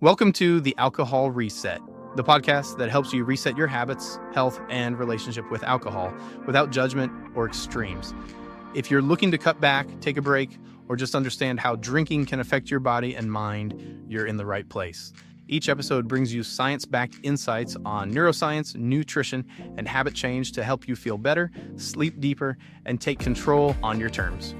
Welcome to the Alcohol Reset, the podcast that helps you reset your habits, health, and relationship with alcohol without judgment or extremes. If you're looking to cut back, take a break, or just understand how drinking can affect your body and mind, you're in the right place. Each episode brings you science-backed insights on neuroscience, nutrition, and habit change to help you feel better, sleep deeper, and take control on your terms.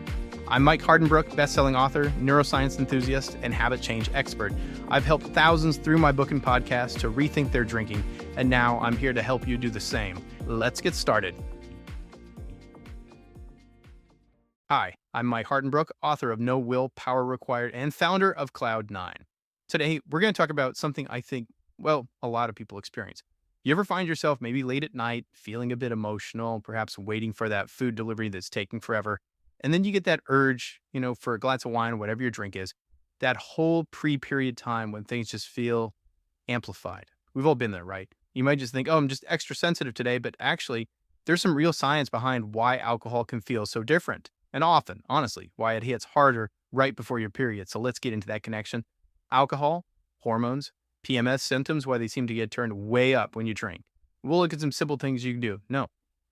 I'm Mike Hardenbrook, best-selling author, neuroscience enthusiast, and habit change expert. I've helped thousands through my book and podcast to rethink their drinking, and now I'm here to help you do the same. Let's get started. Hi, I'm Mike Hardenbrook, author of No Will, Power Required, and founder of Cloud9. Today, we're going to talk about something I think, a lot of people experience. You ever find yourself maybe late at night, feeling a bit emotional, perhaps waiting for that food delivery that's taking forever, and then you get that urge, for a glass of wine, whatever your drink is, that whole pre-period time when things just feel amplified. We've all been there, right? You might just think, I'm just extra sensitive today, but actually, there's some real science behind why alcohol can feel so different. And often, honestly, why it hits harder right before your period. So let's get into that connection. Alcohol, hormones, PMS symptoms, why they seem to get turned way up when you drink. We'll look at some simple things you can do. No,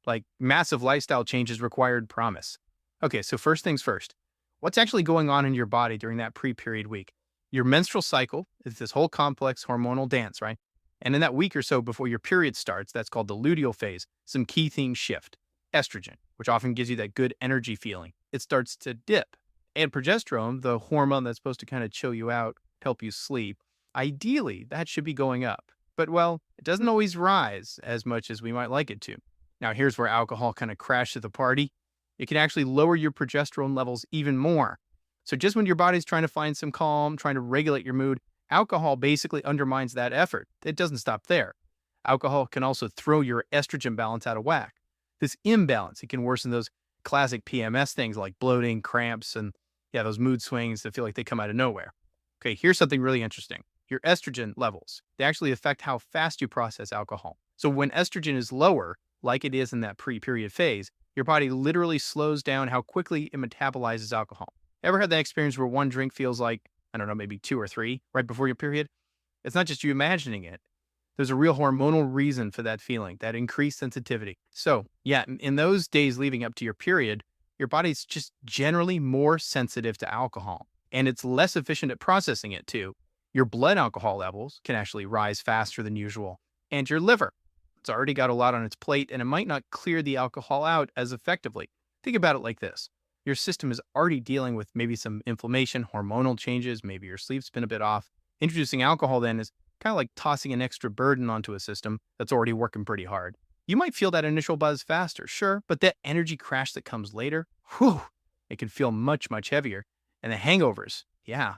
like massive lifestyle changes required, promise. Okay, so first things first, what's actually going on in your body during that pre-period week? Your menstrual cycle is this whole complex hormonal dance, right? And in that week or so before your period starts, that's called the luteal phase, some key things shift. Estrogen, which often gives you that good energy feeling, it starts to dip. And progesterone, the hormone that's supposed to kind of chill you out, help you sleep, ideally that should be going up. But it doesn't always rise as much as we might like it to. Now here's where alcohol kind of crashes the party. It can actually lower your progesterone levels even more. So just when your body's trying to find some calm, trying to regulate your mood, alcohol basically undermines that effort. It doesn't stop there. Alcohol can also throw your estrogen balance out of whack. This imbalance, it can worsen those classic PMS things like bloating, cramps, and those mood swings that feel like they come out of nowhere. Okay, here's something really interesting. Your estrogen levels, they actually affect how fast you process alcohol. So when estrogen is lower, like it is in that pre-period phase, your body literally slows down how quickly it metabolizes alcohol. Ever had that experience where one drink feels like, maybe 2 or 3 right before your period? It's not just you imagining it. There's a real hormonal reason for that feeling, that increased sensitivity. So in those days leading up to your period, your body's just generally more sensitive to alcohol, and it's less efficient at processing it too. Your blood alcohol levels can actually rise faster than usual, and your liver, it's already got a lot on its plate, and it might not clear the alcohol out as effectively. Think about it like this. Your system is already dealing with maybe some inflammation, hormonal changes, maybe your sleep's been a bit off. Introducing alcohol then is kind of like tossing an extra burden onto a system that's already working pretty hard. You might feel that initial buzz faster, sure, but that energy crash that comes later, it can feel much, much heavier. And the hangovers,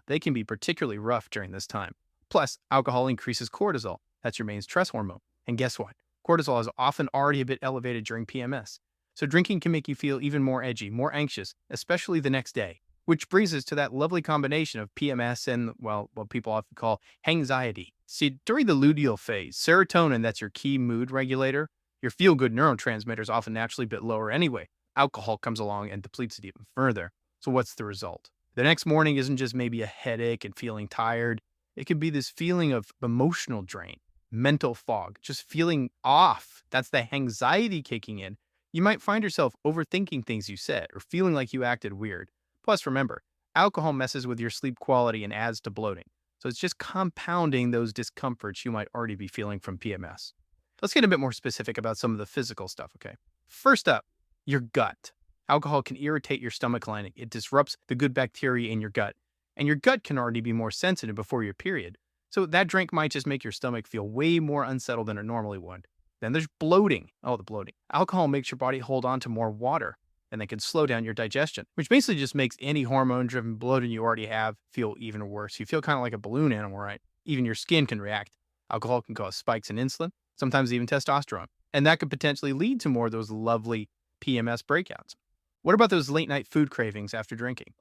they can be particularly rough during this time. Plus, alcohol increases cortisol. That's your main stress hormone. And guess what? Cortisol is often already a bit elevated during PMS. So drinking can make you feel even more edgy, more anxious, especially the next day. Which brings us to that lovely combination of PMS and, what people often call anxiety. See, during the luteal phase, serotonin, that's your key mood regulator, your feel-good neurotransmitter is often naturally a bit lower anyway. Alcohol comes along and depletes it even further. So what's the result? The next morning isn't just maybe a headache and feeling tired. It could be this feeling of emotional drain, mental fog, just feeling off. That's the anxiety kicking in. You might find yourself overthinking things you said or feeling like you acted weird. Plus, remember, alcohol messes with your sleep quality and adds to bloating. So it's just compounding those discomforts you might already be feeling from PMS. Let's get a bit more specific about some of the physical stuff, okay? First up, your gut. Alcohol can irritate your stomach lining. It disrupts the good bacteria in your gut. And your gut can already be more sensitive before your period. So that drink might just make your stomach feel way more unsettled than it normally would. Then there's bloating. Oh, the bloating. Alcohol makes your body hold on to more water, and that can slow down your digestion, which basically just makes any hormone-driven bloating you already have feel even worse. You feel kind of like a balloon animal, right? Even your skin can react. Alcohol can cause spikes in insulin, sometimes even testosterone, and that could potentially lead to more of those lovely PMS breakouts. What about those late-night food cravings after drinking?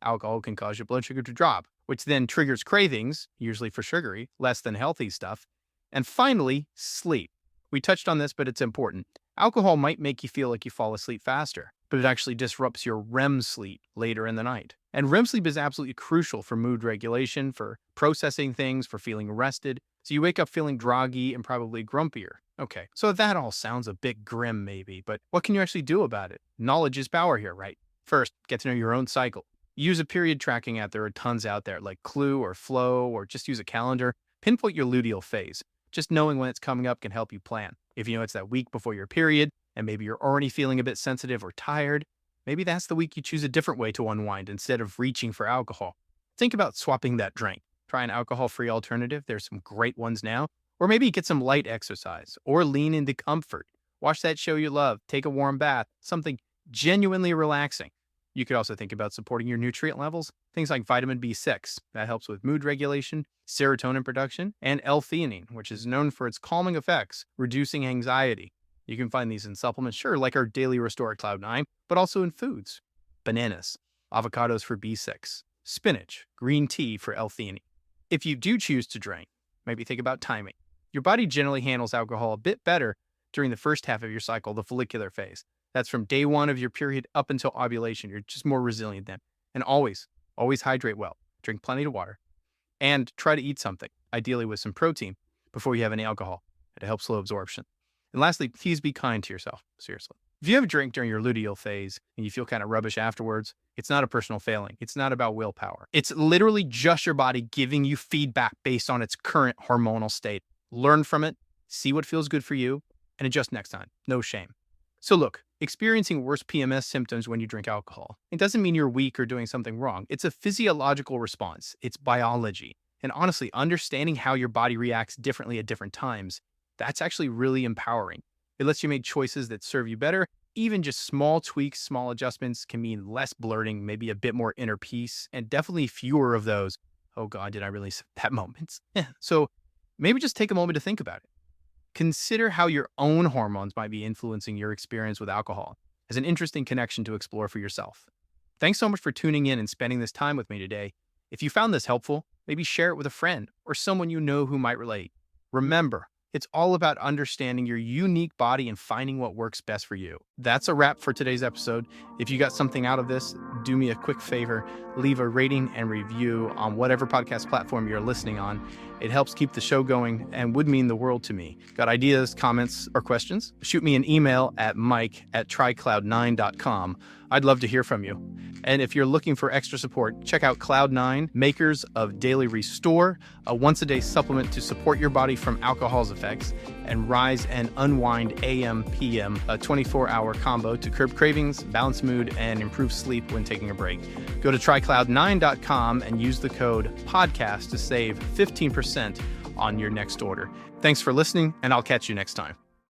Alcohol can cause your blood sugar to drop, which then triggers cravings, usually for sugary, less than healthy stuff. And finally, sleep. We touched on this, but it's important. Alcohol might make you feel like you fall asleep faster. but it actually disrupts your REM sleep later in the night. And REM sleep is absolutely crucial for mood regulation, for processing things, for feeling rested. So you wake up feeling groggy and probably grumpier. Okay, so that all sounds a bit grim maybe, but what can you actually do about it? Knowledge is power here, right? First, get to know your own cycle. Use a period tracking app. There are tons out there like Clue or Flow, or just use a calendar. Pinpoint your luteal phase. Just knowing when it's coming up can help you plan. If you know it's that week before your period, and maybe you're already feeling a bit sensitive or tired, maybe that's the week you choose a different way to unwind instead of reaching for alcohol. Think about swapping that drink. Try an alcohol-free alternative. There's some great ones now. Or maybe get some light exercise or lean into comfort. Watch that show you love. Take a warm bath. Something genuinely relaxing. You could also think about supporting your nutrient levels. Things like vitamin B6, that helps with mood regulation, serotonin production, and L-theanine, which is known for its calming effects, reducing anxiety. You can find these in supplements, sure, like our Daily Restore at Cloud9, but also in foods. Bananas, avocados for B6, spinach, green tea for L-theanine. If you do choose to drink, maybe think about timing. Your body generally handles alcohol a bit better during the first half of your cycle, the follicular phase. That's from day 1 of your period up until ovulation. You're just more resilient then. And always hydrate well. Drink plenty of water. And try to eat something, ideally with some protein, before you have any alcohol. It helps slow absorption. And lastly, please be kind to yourself, seriously. If you have a drink during your luteal phase and you feel kind of rubbish afterwards, it's not a personal failing. It's not about willpower. It's literally just your body giving you feedback based on its current hormonal state. Learn from it, see what feels good for you, and adjust next time. No shame. So look, experiencing worse PMS symptoms when you drink alcohol, it doesn't mean you're weak or doing something wrong. It's a physiological response. It's biology. And honestly, understanding how your body reacts differently at different times, that's actually really empowering. It lets you make choices that serve you better. Even just small tweaks, small adjustments can mean less blurting, maybe a bit more inner peace, and definitely fewer of those, oh God, did I really say that moments? So maybe just take a moment to think about it. Consider how your own hormones might be influencing your experience with alcohol as an interesting connection to explore for yourself. Thanks so much for tuning in and spending this time with me today. If you found this helpful, maybe share it with a friend or someone you know who might relate. Remember, it's all about understanding your unique body and finding what works best for you. That's a wrap for today's episode. If you got something out of this, do me a quick favor, leave a rating and review on whatever podcast platform you're listening on. It helps keep the show going and would mean the world to me. Got ideas, comments, or questions? Shoot me an email at mike@trycloud9.com. I'd love to hear from you. And if you're looking for extra support, check out Cloud9, makers of Daily Restore, a once-a-day supplement to support your body from alcohol's effects, and Rise and Unwind AM/PM, a 24-hour combo to curb cravings, balance mood, and improve sleep when taking a break. Go to trycloud9.com and use the code PODCAST to save 15% on your next order. Thanks for listening, and I'll catch you next time.